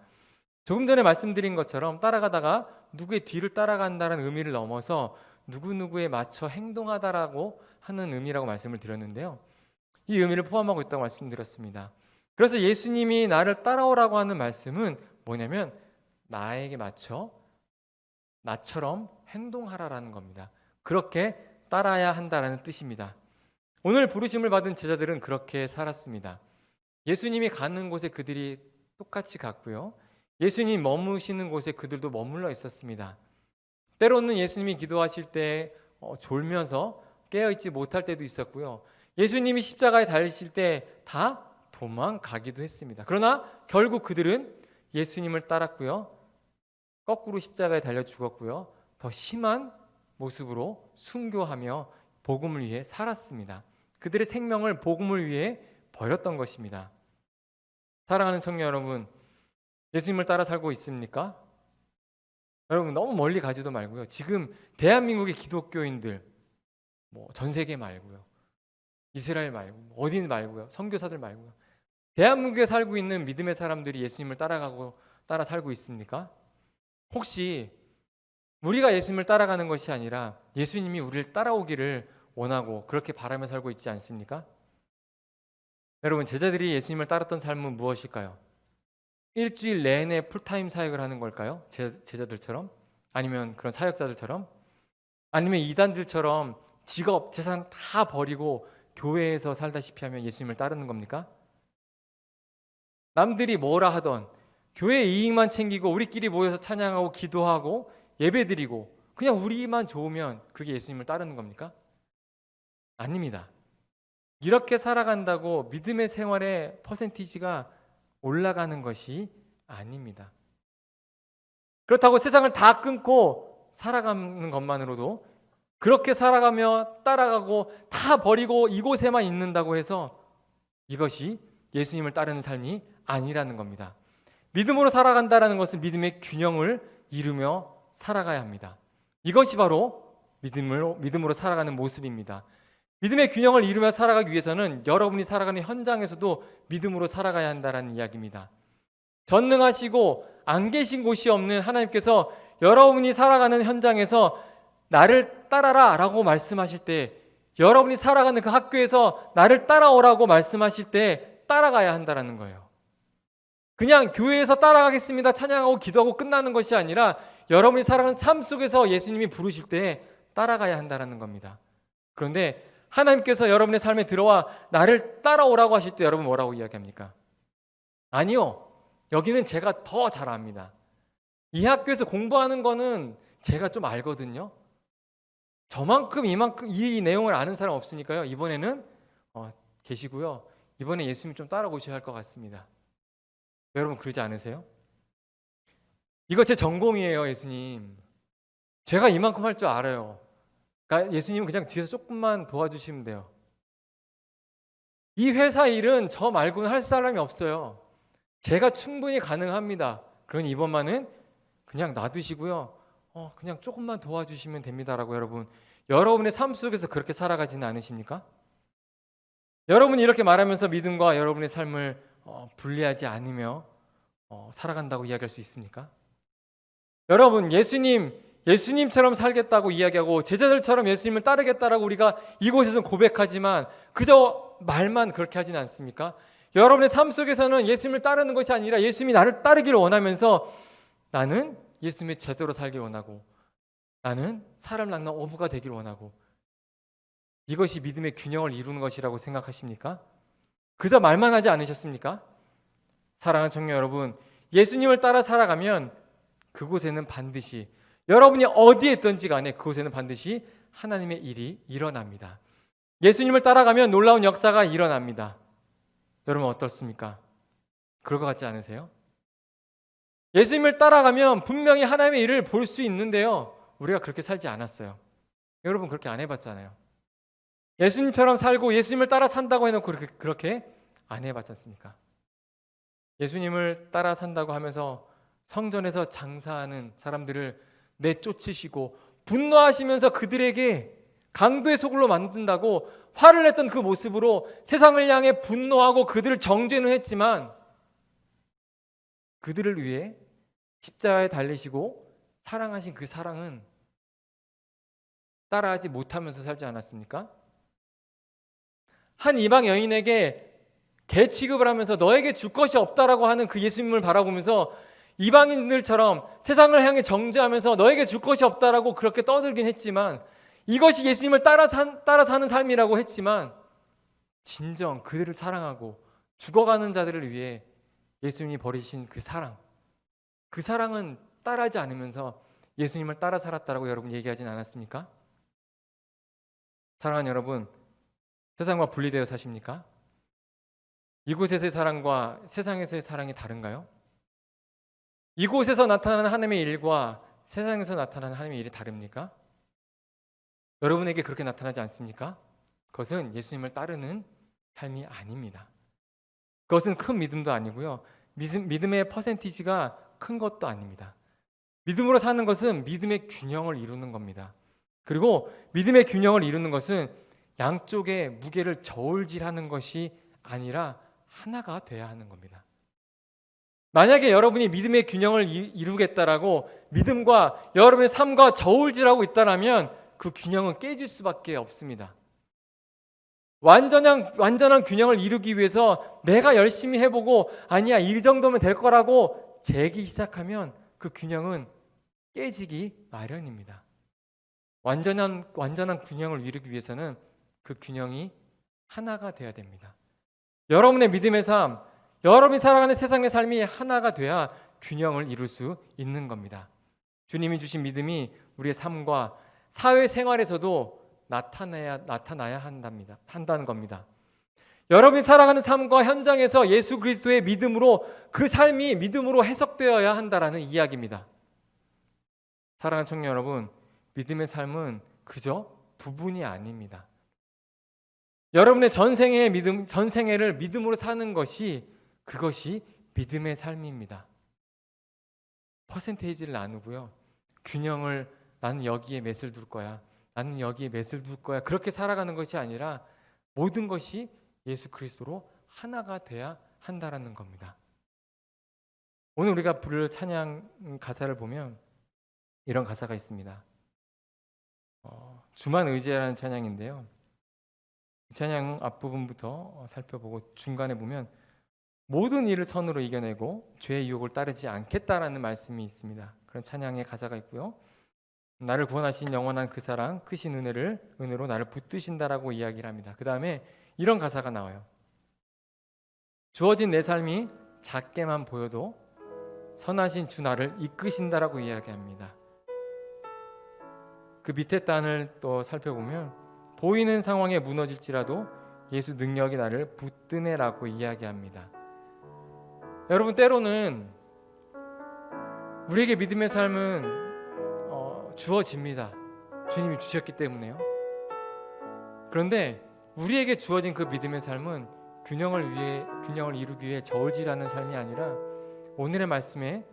Speaker 3: 조금 전에 말씀드린 것처럼 따라가다가 누구의 뒤를 따라간다는 의미를 넘어서 누구누구에 맞춰 행동하다라고 하는 의미라고 말씀을 드렸는데요. 이 의미를 포함하고 있다고 말씀드렸습니다. 그래서 예수님이 나를 따라오라고 하는 말씀은 뭐냐면 나에게 맞춰 나처럼 행동하라라는 겁니다. 그렇게 따라야 한다라는 뜻입니다. 오늘 부르심을 받은 제자들은 그렇게 살았습니다. 예수님이 가는 곳에 그들이 똑같이 갔고요. 예수님이 머무시는 곳에 그들도 머물러 있었습니다. 때로는 예수님이 기도하실 때 졸면서 깨어있지 못할 때도 있었고요. 예수님이 십자가에 달리실 때 다 도망가기도 했습니다. 그러나 결국 그들은 예수님을 따랐고요. 거꾸로 십자가에 달려 죽었고요. 더 심한 모습으로 순교하며 복음을 위해 살았습니다. 그들의 생명을 복음을 위해 버렸던 것입니다. 사랑하는 청년 여러분, 예수님을 따라 살고 있습니까? 여러분 너무 멀리 가지도 말고요. 지금 대한민국의 기독교인들, 전 세계 말고요, 이스라엘 말고 어딘 말고요, 선교사들 말고요, 대한민국에 살고 있는 믿음의 사람들이 예수님을 따라 살고 있습니까? 혹시 우리가 예수님을 따라가는 것이 아니라 예수님이 우리를 따라오기를 원하고 그렇게 바라며 살고 있지 않습니까? 여러분, 제자들이 예수님을 따랐던 삶은 무엇일까요? 일주일 내내 풀타임 사역을 하는 걸까요? 제자들처럼? 아니면 그런 사역자들처럼? 아니면 이단들처럼 직업, 재산 다 버리고 교회에서 살다시피 하면 예수님을 따르는 겁니까? 남들이 뭐라 하던 교회 이익만 챙기고 우리끼리 모여서 찬양하고 기도하고 예배드리고 그냥 우리만 좋으면 그게 예수님을 따르는 겁니까? 아닙니다. 이렇게 살아간다고 믿음의 생활의 퍼센티지가 올라가는 것이 아닙니다. 그렇다고 세상을 다 끊고 살아가는 것만으로도, 그렇게 살아가며 따라가고 다 버리고 이곳에만 있는다고 해서 이것이 예수님을 따르는 삶이 아니라는 겁니다. 믿음으로 살아간다는 것은 믿음의 균형을 이루며 살아가야 합니다. 이것이 바로 믿음으로 살아가는 모습입니다. 믿음의 균형을 이루며 살아가기 위해서는 여러분이 살아가는 현장에서도 믿음으로 살아가야 한다는 이야기입니다. 전능하시고 안 계신 곳이 없는 하나님께서 여러분이 살아가는 현장에서 나를 따라라 라고 말씀하실 때, 여러분이 살아가는 그 학교에서 나를 따라오라고 말씀하실 때 따라가야 한다는 거예요. 그냥 교회에서 따라가겠습니다 찬양하고 기도하고 끝나는 것이 아니라 여러분이 살아가는 삶 속에서 예수님이 부르실 때 따라가야 한다는 겁니다. 그런데 하나님께서 여러분의 삶에 들어와 나를 따라오라고 하실 때 여러분 뭐라고 이야기합니까? 아니요, 여기는 제가 더 잘 압니다. 이 학교에서 공부하는 거는 제가 좀 알거든요. 저만큼 이만큼 이 내용을 아는 사람 없으니까요. 이번에는 계시고요. 이번에 예수님 좀 따라오셔야 할 것 같습니다. 여러분 그러지 않으세요? 이거 제 전공이에요, 예수님. 제가 이만큼 할 줄 알아요. 그러니까 예수님은 그냥 뒤에서 조금만 도와주시면 돼요. 이 회사 일은 저 말고는 할 사람이 없어요. 제가 충분히 가능합니다. 그러니 이번만은 그냥 놔두시고요. 그냥 조금만 도와주시면 됩니다라고 여러분의 삶 속에서 그렇게 살아가지는 않으십니까? 여러분이 이렇게 말하면서 믿음과 여러분의 삶을 분리하지 않으며 살아간다고 이야기할 수 있습니까? 여러분 예수님처럼 살겠다고 이야기하고 제자들처럼 예수님을 따르겠다라고 우리가 이곳에서 고백하지만 그저 말만 그렇게 하진 않습니까? 여러분의 삶 속에서는 예수님을 따르는 것이 아니라 예수님이 나를 따르기를 원하면서 나는 예수님의 제자로 살기를 원하고 나는 사람 낚는 어부가 되기를 원하고, 이것이 믿음의 균형을 이루는 것이라고 생각하십니까? 그저 말만 하지 않으셨습니까? 사랑하는 청년 여러분, 예수님을 따라 살아가면 그곳에는 반드시 여러분이 어디에 있든지 간에 그곳에는 반드시 하나님의 일이 일어납니다. 예수님을 따라가면 놀라운 역사가 일어납니다. 여러분 어떻습니까? 그럴 것 같지 않으세요? 예수님을 따라가면 분명히 하나님의 일을 볼 수 있는데요, 우리가 그렇게 살지 않았어요. 여러분 그렇게 안 해봤잖아요. 예수님처럼 살고 예수님을 따라 산다고 해놓고 그렇게 안 해봤지 않습니까? 예수님을 따라 산다고 하면서 성전에서 장사하는 사람들을 내쫓으시고 분노하시면서 그들에게 강도의 소굴로 만든다고 화를 냈던 그 모습으로 세상을 향해 분노하고 그들을 정죄는 했지만 그들을 위해 십자가에 달리시고 사랑하신 그 사랑은 따라하지 못하면서 살지 않았습니까? 한 이방 여인에게 개 취급을 하면서 너에게 줄 것이 없다라고 하는 그 예수님을 바라보면서 이방인들처럼 세상을 향해 정죄하면서 너에게 줄 것이 없다라고 그렇게 떠들긴 했지만, 이것이 예수님을 따라 사는 삶이라고 했지만 진정 그들을 사랑하고 죽어가는 자들을 위해 예수님이 버리신 그 사랑은 따라하지 않으면서 예수님을 따라 살았다라고 여러분 얘기하진 않았습니까? 사랑하는 여러분, 세상과 분리되어 사십니까? 이곳에서의 사랑과 세상에서의 사랑이 다른가요? 이곳에서 나타나는 하나님의 일과 세상에서 나타나는 하나님의 일이 다릅니까? 여러분에게 그렇게 나타나지 않습니까? 그것은 예수님을 따르는 삶이 아닙니다. 그것은 큰 믿음도 아니고요, 믿음의 퍼센티지가 큰 것도 아닙니다. 믿음으로 사는 것은 믿음의 균형을 이루는 겁니다. 그리고 믿음의 균형을 이루는 것은 양쪽의 무게를 저울질하는 것이 아니라 하나가 돼야 하는 겁니다. 만약에 여러분이 믿음의 균형을 이루겠다라고 믿음과 여러분의 삶과 저울질하고 있다라면 그 균형은 깨질 수밖에 없습니다. 완전한 균형을 이루기 위해서 내가 열심히 해보고 아니야 이 정도면 될 거라고 재기 시작하면 그 균형은 깨지기 마련입니다. 완전한 균형을 이루기 위해서는 그 균형이 하나가 돼야 됩니다. 여러분의 믿음의 삶, 여러분이 살아가는 세상의 삶이 하나가 돼야 균형을 이룰 수 있는 겁니다. 주님이 주신 믿음이 우리의 삶과 사회생활에서도 나타나야 한다는 겁니다. 여러분이 살아가는 삶과 현장에서 예수 그리스도의 믿음으로 그 삶이 믿음으로 해석되어야 한다라는 이야기입니다. 사랑하는 청년 여러분, 믿음의 삶은 그저 부분이 아닙니다. 여러분의 전생애를 믿음으로 사는 것이 그것이 믿음의 삶입니다. 퍼센테이지를 나누고요, 균형을 나는 여기에 맷을 둘 거야, 나는 여기에 맷을 둘 거야, 그렇게 살아가는 것이 아니라 모든 것이 예수 그리스도로 하나가 돼야 한다라는 겁니다. 오늘 우리가 부를 찬양 가사를 보면 이런 가사가 있습니다. 주만 의지하라는 찬양인데요. 이 찬양 앞부분부터 살펴보고 중간에 보면 모든 일을 선으로 이겨내고 죄의 유혹을 따르지 않겠다라는 말씀이 있습니다. 그런 찬양의 가사가 있고요. 나를 구원하신 영원한 그 사랑 크신 은혜로 나를 붙드신다라고 이야기를 합니다. 그 다음에 이런 가사가 나와요. 주어진 내 삶이 작게만 보여도 선하신 주 나를 이끄신다라고 이야기합니다. 그 밑에 단을 또 살펴보면 보이는 상황에 무너질지라도 예수 능력이 나를 붙드네라고 이야기합니다. 여러분, 때로는 우리에게 믿음의 삶은 주어집니다. 주님이 주셨기 때문에요. 그런데 우리에게 주어진 그 믿음의 삶은 균형을 이루기 위해 저울질하는 삶이 아니라 오늘의 말씀에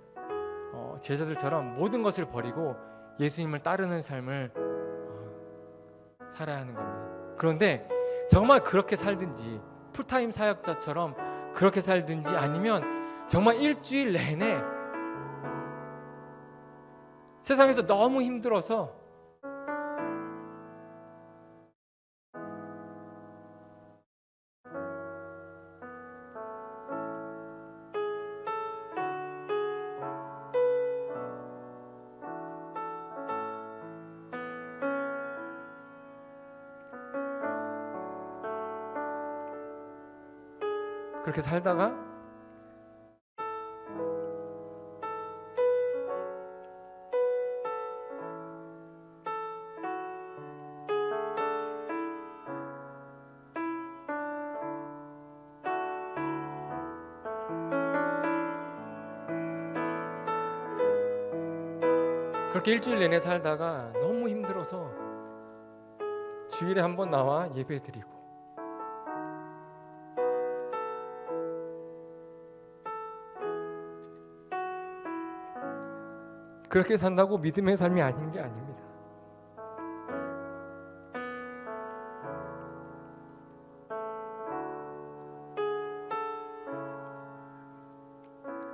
Speaker 3: 제자들처럼 모든 것을 버리고 예수님을 따르는 삶을 살아야 하는 겁니다. 그런데 정말 그렇게 살든지 풀타임 사역자처럼 그렇게 살든지 아니면 정말 일주일 내내 세상에서 너무 힘들어서 그렇게 살다가 그렇게 일주일 내내 살다가 너무 힘들어서 주일에 한 번 나와 예배드리고 그렇게 산다고 믿음의 삶이 아닌 게 아닙니다.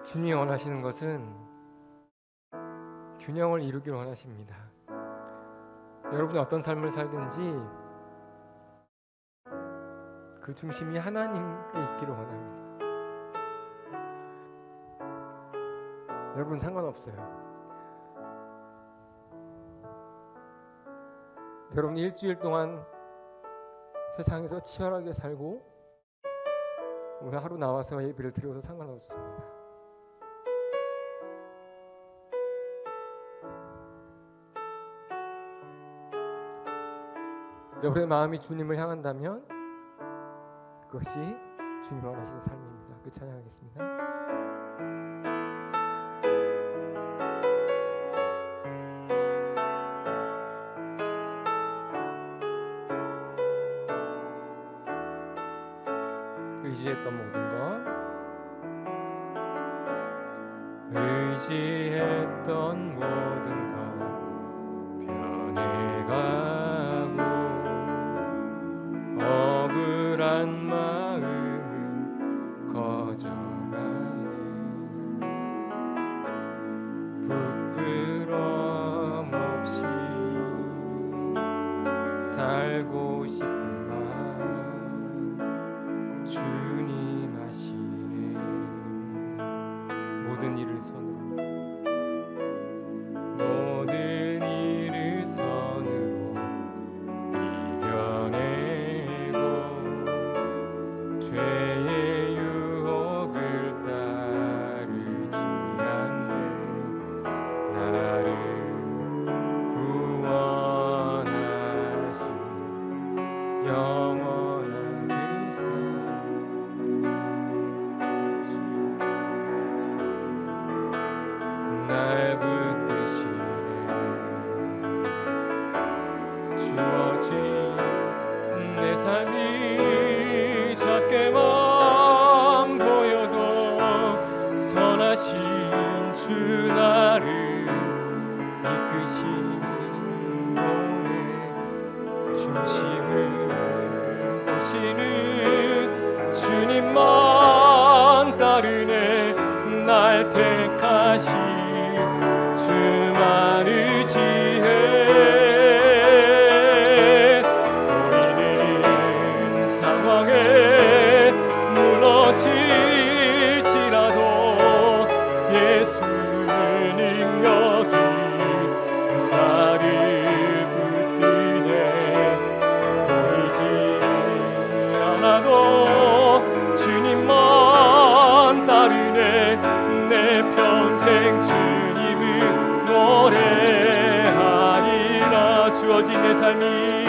Speaker 3: 주님이 원하시는 것은 균형을 이루기를 원하십니다. 여러분이 어떤 삶을 살든지 그 중심이 하나님께 있기를 원합니다. 여러분 상관없어요. 여러분 일주일 동안 세상에서 치열하게 살고 오늘 하루 나와서 예배를 드려도 상관없습니다. 여러분의 마음이 주님을 향한다면 그것이 주님이 원하시는 삶입니다. 그 찬양하겠습니다. 의지했던 모든 것 의지했던 모든 것 변해가고 억울한 마음은 꺼져가네 부끄럼 없이 살고 싶은 주님 하시네 모든 일을 선으로 이겨내고 죄의 유혹을 따르지 않네 나를 구원하신 영원한 날 붙드시네 주어진 내 삶이 작게만 보여도 선하신 주 나를 이끄신 몸의 중심을 보시는 주님만 따르네 날 주만을 지혜 보이는 상황에 무너질지라도 예수 능력이 나를 붙드네 보이지 않아도 주님만 따르네 내 평생 주님을 노래하리라 주어진 내 삶이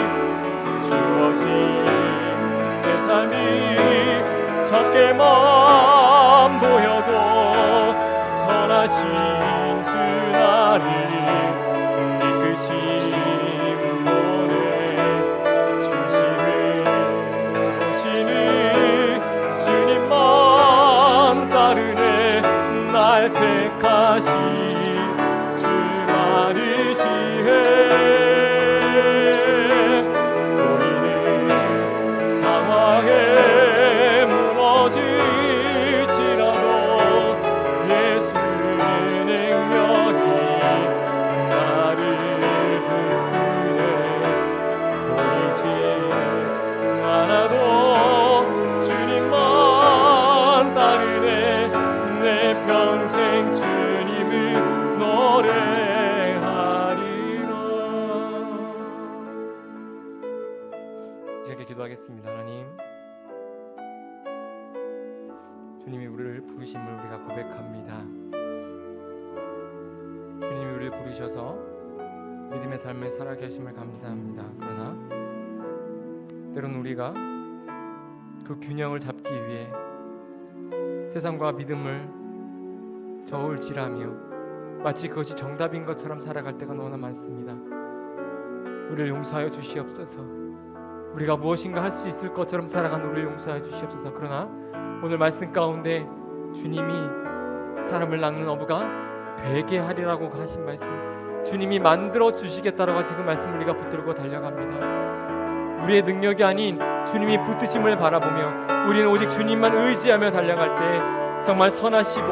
Speaker 3: 적게만 보여도 선하신 주 나를 이끄신 분의 중심을 보시는 주님만 따르네 날 택하신 주만을 지혜 보이는 상황에 무너질지라도 예수 능력이 나를 붙드네 보이지 않아도 주님만 따르네 내 평생 주님을 노래하리라. 이렇게 기도하겠습니다. 하나님, 주님이 우리를 부르심을 우리가 고백합니다. 주님이 우리를 부르셔서 믿음의 삶을 살아가게 하심을 감사합니다. 그러나 때로는 우리가 그 균형을 잡기 위해 세상과 믿음을 저울질하며 마치 그것이 정답인 것처럼 살아갈 때가 너무나 많습니다. 우리를 용서하여 주시옵소서. 우리가 무엇인가 할 수 있을 것처럼 살아가는 우리를 용서하여 주시옵소서. 그러나 오늘 말씀 가운데 주님이 사람을 낳는 어부가 되게 하리라고 하신 말씀, 주님이 만들어 주시겠다라고 하신 그 말씀을 우리가 붙들고 달려갑니다. 우리의 능력이 아닌 주님이 붙드심을 바라보며 우리는 오직 주님만 의지하며 달려갈 때 정말 선하시고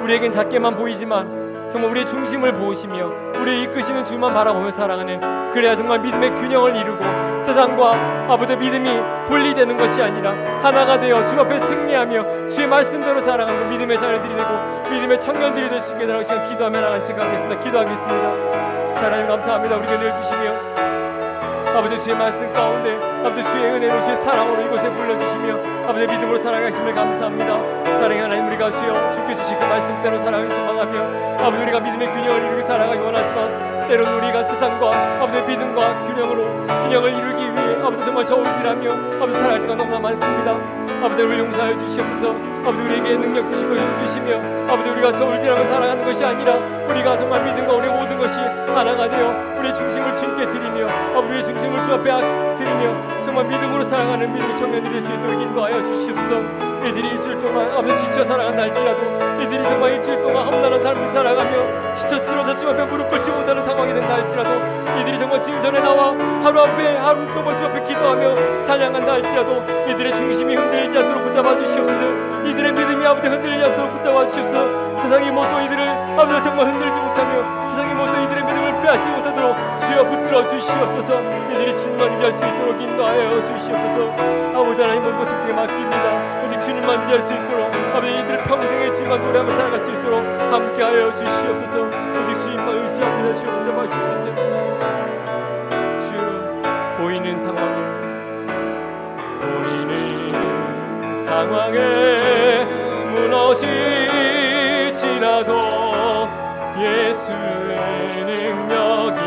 Speaker 3: 우리에겐 작게만 보이지만 정말 우리의 중심을 보시며 우리를 이끄시는 주만 바라보며 살아가는, 그래야 정말 믿음의 균형을 이루고 세상과 아버지의 믿음이 분리되는 것이 아니라 하나가 되어 주 앞에 승리하며 주의 말씀대로 살아가는 믿음의 자녀들이 되고 믿음의 청년들이 될 수 있게 되라고 시간 기도하며 나가는 시간 갖겠습니다. 기도하겠습니다. 하나님 감사합니다. 우리가 늘 주시며 아버지 주의 말씀 가운데 아버지 주의 은혜로 주의 사랑으로 이곳에 불러주시며 아버지 믿음으로 살아가심을 감사합니다. 사랑의 하나님, 우리가 주여 주께 주신 그 말씀대로 살아가기 소망하며 아버지 우리가 믿음의 균형을 이루고 살아가기 원하지만 때로는 우리가 세상과 아버지 믿음과 균형을 이루기 위해 아버지 정말 저울질하며 아버지 살아갈 때가 너무나 많습니다. 아버지 우리를 용서하여 주시옵소서. 아버지 우리에게 능력 주시고 힘 주시며 아버지 우리가 저울질하며 살아가는 것이 아니라 우리가 정말 믿음과 우리의 모든 것이 하나가 되어 우리의 중심을 주님께 드리며 아버지 우리의 중심을 주 앞에 드리며 정말 믿음으로 살아가는 믿음의 청년들이 될 수 있도록 인도하여 주시옵소서. 이들이 일주일 동안 아버지 지쳐 살아간다 할지라도 이들이 정말 일주일 동안 험난한 삶을 살아가며 지쳐 쓰러져 주 앞에 무릎 꿇지 못하는 상황이 된다 할지라도 이들이 정말 지금 전에 나와 하루 앞에 하루 두번 주 앞에 기도하며 찬양한다 할지라도 이들의 중심이 흔들리지 않도록 붙잡아 주시옵소서. 이들의 믿음이 아버지 흔들리지 않도록 붙잡아 주시옵소서. 세상이 모두 이들을 아버지 정말 흔들지 못하며 세상이 모두 이들의 믿음을 빼앗지 못하도록 주여 붙들어 주시옵소서. 이들이 주님만 의지할 수 있도록 인도하여 주시옵소서. 아버지 하나님 모든 것을 주께 맡깁니다. 오직 주님만 의지할 수 있도록 아버지 이들 평생에 주님만 노래하며 살아갈 수 있도록 함께하여 주시옵소서. 오직 주님만 의지합니다. 주여 붙잡아 주옵소서. 주여 보이는 상황에 무너질지라도 예수의 능력이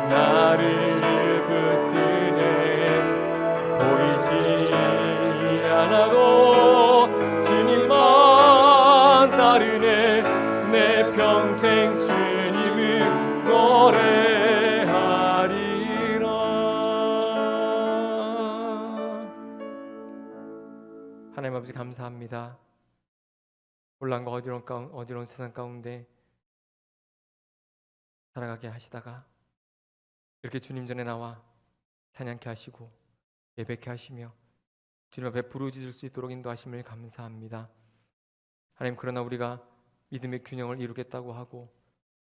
Speaker 3: 나를 붙드네 보이지 않아도 주님만 따르네 내 평생 주님을 노래하리라. 하나님 아버지 감사합니다. 혼란과 어지러운 세상 가운데 살아가게 하시다가 이렇게 주님 전에 나와 찬양케 하시고 예배케 하시며 주님 앞에 부르짖을 수 있도록 인도하심을 감사합니다. 하나님, 그러나 우리가 믿음의 균형을 이루겠다고 하고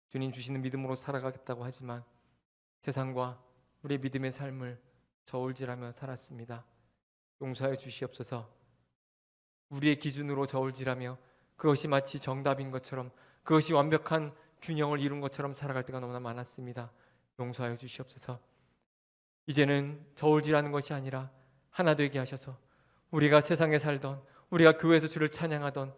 Speaker 3: 주님 주시는 믿음으로 살아가겠다고 하지만 세상과 우리의 믿음의 삶을 저울질하며 살았습니다. 용서하여 주시옵소서. 우리의 기준으로 저울질하며 그것이 마치 정답인 것처럼, 그것이 완벽한 균형을 이룬 것처럼 살아갈 때가 너무나 많았습니다. 용서하여 주시옵소서. 이제는 저울질하는 것이 아니라 하나 되게 하셔서 우리가 세상에 살던, 우리가 교회에서 주를 찬양하던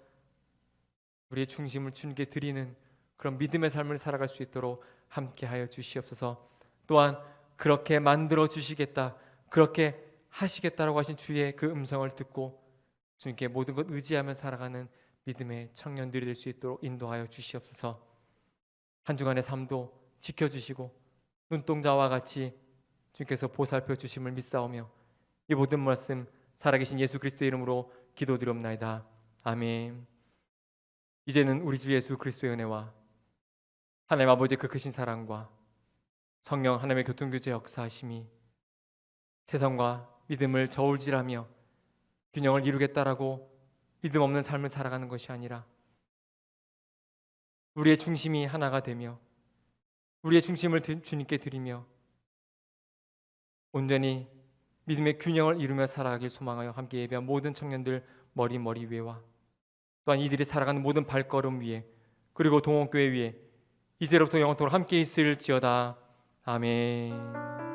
Speaker 3: 우리의 중심을 주님께 드리는 그런 믿음의 삶을 살아갈 수 있도록 함께하여 주시옵소서. 또한 그렇게 만들어 주시겠다, 그렇게 하시겠다라고 하신 주의 그 음성을 듣고 주님께 모든 것 의지하며 살아가는 믿음의 청년들이 될 수 있도록 인도하여 주시옵소서. 한 주간의 삶도 지켜주시고 눈동자와 같이 주님께서 보살펴 주심을 믿사오며 이 모든 말씀 살아계신 예수 그리스도의 이름으로 기도드리옵나이다. 아멘. 이제는 우리 주 예수 그리스도의 은혜와 하나님 아버지의 그 크신 사랑과 성령 하나님의 교통교제 역사하심이 세상과 믿음을 저울질하며 균형을 이루겠다라고 믿음 없는 삶을 살아가는 것이 아니라 우리의 중심이 하나가 되며 우리의 중심을 주님께 드리며 온전히 믿음의 균형을 이루며 살아가길 소망하여 함께 예배한 모든 청년들 머리 위에와 또한 이들이 살아가는 모든 발걸음 위에 그리고 동원교회 위에 이제로부터 영원토록 함께 있을지어다. 아멘.